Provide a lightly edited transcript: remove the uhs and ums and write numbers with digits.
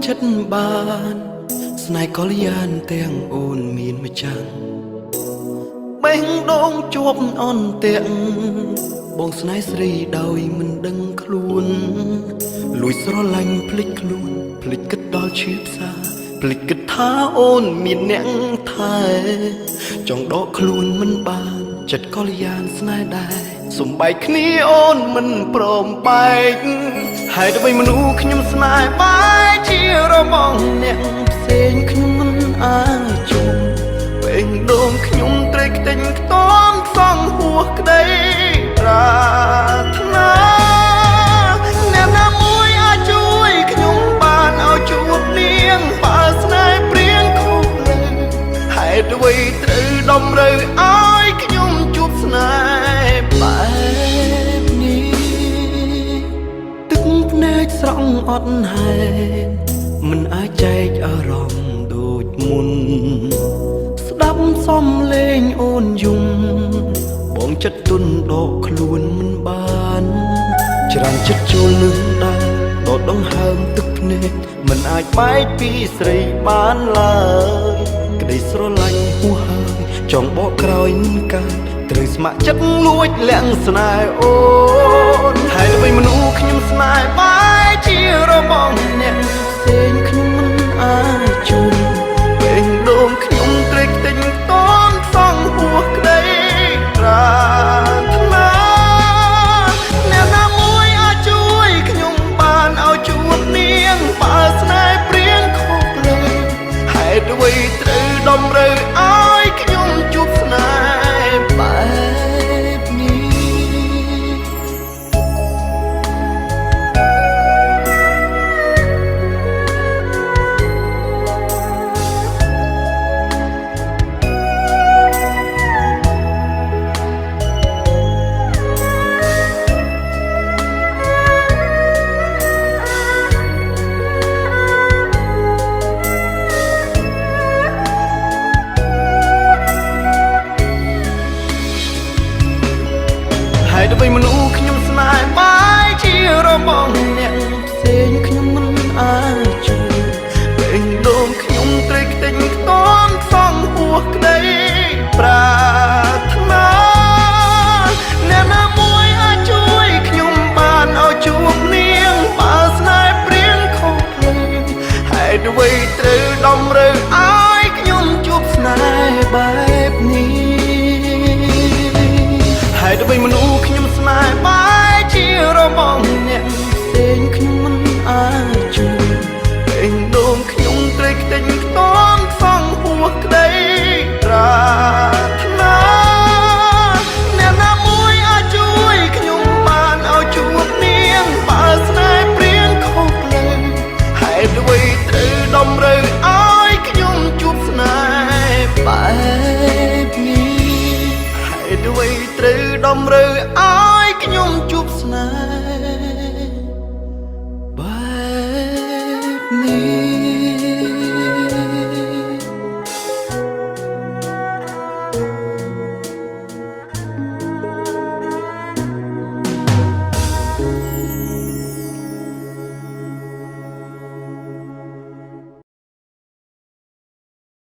ចិត្តបានស្នេហ៍កល្យានទាំងអូនមានម្ចាំងបេះដូងជាប់អន់ទាំងបងស្នេហ៍ស្រីដោយមិនដឹងខ្លួនលួចស្រឡាញ់ភ្លេចខ្លួនភ្លេចគិតដល់ឈឺផ្សាភ្លេចគិតថាអូនមានអ្នកថែចង់ដកខ្លួនមិនបានចិត្តកល្យានស្នេហ៍ដែរសំបែកគ្នាអូនមិនព្រមបែកហើយទៅវិញមនុស្សខ្ញុំស្នេហ៍បែកជារបងអ្នកផ្សេងខ្ញុំមិនអាចជុំពេញដងខ្ញុំត្រេកខ្ទេញខ្ទាំខ្សងហួសក្តីប្រាថ្នាអ្នកណាមួយអាចជួយខ្ញុំបានឲ្យជួបនាងបើស្នេហ៍ព្រៀងខុសលើហេតុអ្វីត្រូវតម្រូវឲ្យខ្ញុំជួបស្នេហ៍បែបនេះទឹកភ្នែកស្រង់អត់ហេតុមិនអាចចែកអារម្មណ៍ដូចមុនស្ដាប់សំឡេងអូនយំបងចិត្តទុនដកខ្លួនមិនបានច្រើនចិត្តចូលនឹងដែរដកដង្ហើមទឹកភ្នែកមិនអាចបែកពីស្រីបានឡើយក្តីស្រឡាញ់ហួសហើយចង់បកក្រោយមិនកើតត្រូវស្ម័គ្រចិត្តលួចលាក់ស្នេហ៍អូ